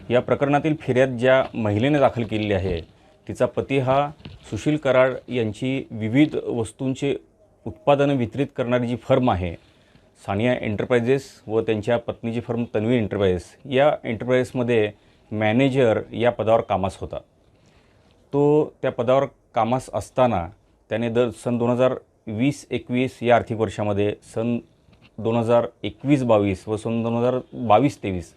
या प्रकरणातील फिर्याद ज्या महिलेने दाखल केलेली आहे तिचा पती हा सुशील कराड यांची विविध वस्तूंचे उत्पादनं वितरित करणारी जी फर्म आहे सानिया एंटरप्राइजेस व त्यांच्या पत्नीची फर्म तन्वी एंटरप्राइजेस, या एंटरप्राइजेसमध्ये मॅनेजर या पदावर कामास होता। तो त्या पदावर कामास असताना त्याने सन 2020-21 या आर्थिक वर्षामध्ये सन 2021-22 व सन 2022-23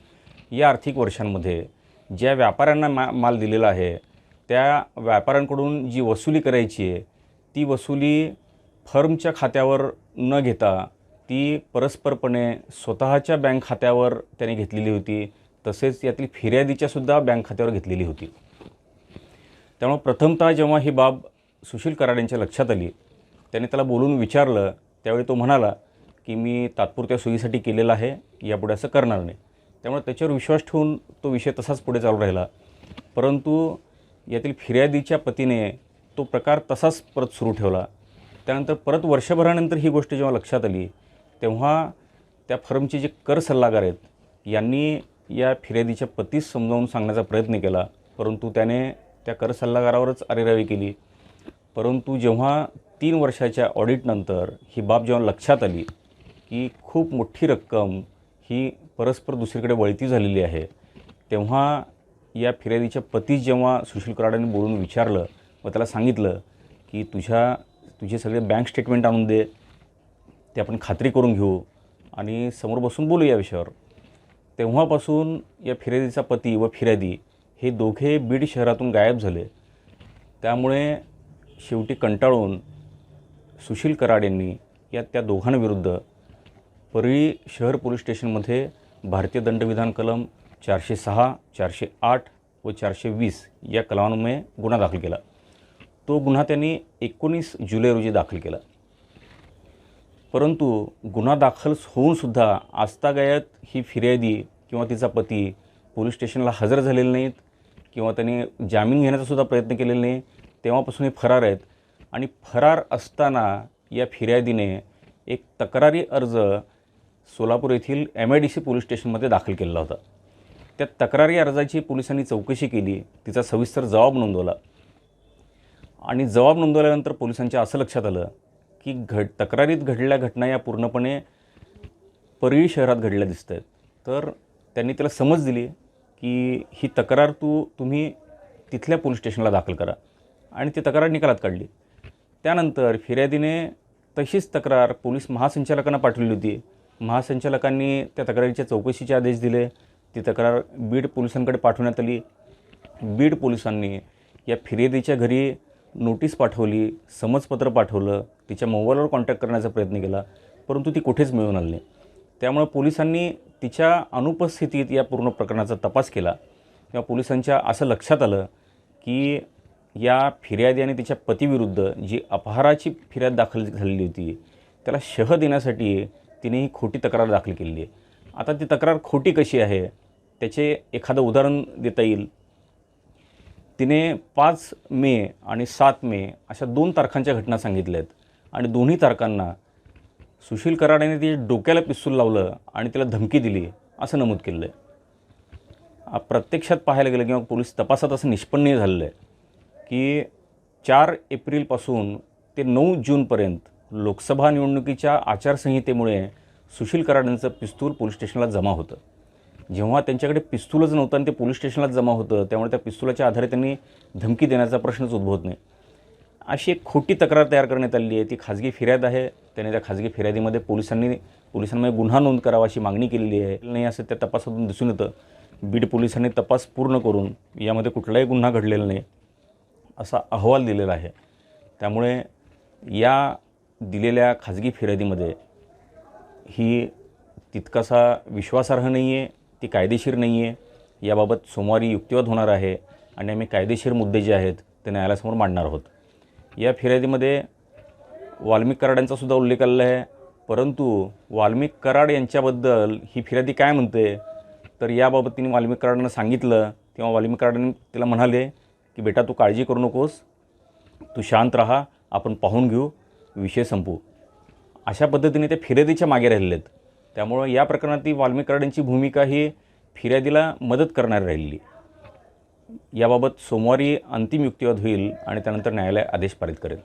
या आर्थिक वर्षांमध्ये ज्या व्यापाऱ्यांना माल दिलेला आहे त्या व्यापाऱ्यांकडून जी वसुली करायची आहे ती वसुली फर्मच्या खात्यावर न घेता ती परस्परपणे स्वतःच्या बँक खात्यावर त्याने घेतलेली होती, तसेच यातील फिर्यादीच्यासुद्धा बँक खात्यावर घेतलेली होती। त्यामुळे प्रथमतः जेव्हा ही बाब सुशील कराड यांच्या लक्षात आली त्याने त्याला बोलून विचारलं, त्यावेळी तो म्हणाला की मी तात्पुरत्या सोयीसाठी केलेलं आहे, यापुढे असं करणार नाही। त्यामुळे त्याच्यावर विश्वास ठेवून तो विषय तसाच पुढे चालू राहिला। परंतु यातील फिर्यादीच्या पतीने तो प्रकार तसाच परत सुरू ठेवला। त्यानंतर परत वर्षभरानंतर ही गोष्ट जेव्हा लक्षात आली तेव्हा त्या फर्मचे जे कर सल्लागार आहेत यांनी या फिर्यादीच्या पतीस समजावून सांगण्याचा प्रयत्न केला, परंतु त्याने त्या कर सल्लागारावरच अरेरावी केली। परंतु जेव्हा 3 वर्षाच्या ऑडिटनंतर ही बाब जेव्हा लक्षात आली की खूप मोठी रक्कम ही परस्पर दुसरीकडे वळती झालेली आहे, तेव्हा या फिर्यादीच्या पतीस जेव्हा सुशील कराडांनी बोलून विचारलं व त्याला सांगितलं की तुझे सगळे बँक स्टेटमेंट आणून दे, ते आपण खात्री करून घेऊ आणि समोर बसून बोलू या विषयावर, तेव्हापासून या फिर्यादीचा पती व फिर्यादी हे दोघे बीड शहरातून गायब झाले। त्यामुळे शेवटी कंटाळून सुशील कराड यांनी त्या दोघांविरुद्ध परळी शहर पोलीस स्टेशनमध्ये भारतीय दंडविधान कलम 406, 408 व 420 या कलमांमुळे गुन्हा दाखल केला। तो गुन्हा त्यांनी 19 जुलै रोजी दाखल केला। परंतु गुन्हा दाखल होऊनसुद्धा आजतागायत ही फिर्यादी किंवा तिचा पती पोलीस स्टेशनला हजर झालेले नाहीत किंवा त्यांनी जामीन घेण्याचा सुद्धा प्रयत्न केलेला नाही। तेव्हापासून हे फरार आहेत आणि फरार असताना या फिर्यादीने एक तक्रारी अर्ज सोलापूर येथील MIDC पोलीस स्टेशनमध्ये दाखल केलेला होता। त्या तक्रारी अर्जाची पोलिसांनी चौकशी केली, तिचा सविस्तर जबाब नोंदवला आणि जबाब नोंदवल्यानंतर पोलिसांच्या असं लक्षात आलं की तक्रारीत घडलेल्या घटना या पूर्णपणे परळी शहरात घडल्या दिसत आहेत। तर त्यांनी त्याला समज दिली की ही तक्रार तुम्ही तिथल्या पोलीस स्टेशनला दाखल करा आणि ती तक्रार निकालात काढली। त्यानंतर फिर्यादीने तशीच तक्रार पोलीस महासंचालकांना पाठवली होती। महासंचालकांनी त्या तक्रारीच्या चौकशीचे आदेश दिले। ती तक्रार बीड पोलिसांकडे पाठवण्यात आली। बीड पोलिसांनी या फिर्यादीच्या घरी नोटीस पाठवली, समजपत्र पाठवलं, तिच्या मोबाईलवर कॉन्टॅक्ट करण्याचा प्रयत्न केला, परंतु ती कुठेच मिळून आली नाही। त्यामुळे पोलिसांनी तिच्या अनुपस्थितीत या पूर्ण प्रकरणाचा तपास केला तेव्हा पोलिसांच्या असं लक्षात आलं की या फिर्यादी आणि तिच्या पतीविरुद्ध जी अपहाराची फिर्याद दाखल झालेली होती त्याला शह देण्यासाठी तिने ही खोटी तक्रार दाखल केलेली आहे। आता ती तक्रार खोटी कशी आहे त्याचे एखादं उदाहरण देता येईल। तिने 5 मे आणि 7 मे अशा 2 तारखांच्या घटना सांगितल्या आहेत आणि दोन्ही तारखांना सुशील कराड यांनी तिच्या डोक्याला पिस्तूल लावलं आणि तिला धमकी दिली असं नमूद केलं आहे। प्रत्यक्षात पाहायला गेलं किंवा पोलीस तपासात असं निष्पन्न झालेलं आहे की 4 एप्रिलपासून ते 9 जूनपर्यंत लोकसभा निवडणुकीच्या आचारसंहितेमुळे सुशील कराड यांचं पिस्तूल पोलीस स्टेशनला जमा होतं। जेव्हा त्यांच्याकडे पिस्तूलच नव्हतं आणि ते पोलीस स्टेशनलाच जमा होतं त्यामुळे त्या पिस्तुलाच्या आधारे त्यांनी धमकी देण्याचा प्रश्नच उद्भवत नाही। अशी एक खोटी तक्रार तयार करण्यात आली आहे। ती खाजगी फिर्याद आहे। त्याने त्या खाजगी फिर्यादीमध्ये पोलिसांमध्ये गुन्हा नोंद करावा अशी मागणी केलेली आहे। नाही असं त्या तपासातून दिसून येतं। बीड पोलिसांनी तपास पूर्ण करून यामध्ये कुठलाही गुन्हा घडलेला नाही असा अहवाल दिलेला आहे। त्यामुळे या दिलेल्या खाजगी फिर्यादीमध्ये ही तितकासा विश्वासार्ह नाही आहे, ती कायदेशीर नाही आहे। याबाबत सोमवारी युक्तिवाद होणार आहे आणि आम्ही कायदेशीर मुद्दे जे आहेत ते न्यायालयासमोर मांडणार आहोत। या फिर्यादीमध्ये वाल्मिक कराडांचा सुद्धा उल्लेख आलेला आहे, परंतु वाल्मिक कराड यांच्याबद्दल ही फिर्यादी काय म्हणते तर याबाबत तिने वाल्मिक कराडांना सांगितलं तेव्हा वाल्मिक कराडांनी तिला म्हणाले की बेटा तू काळजी करू नकोस, तू शांत राहा, आपण पाहून घेऊ, विषय संपू। अशा पद्धतीने ते फिर्यादीच्या मागे राहिलेले आहेत। त्यामुळे या प्रकरणात वाल्मिक कराडांची भूमिका ही फिर्यादीला मदत करणारी राहिलेली. याबाबत सोमवारी अंतिम युक्तिवाद होईल आणि त्यानंतर न्यायालय आदेश पारित करेल.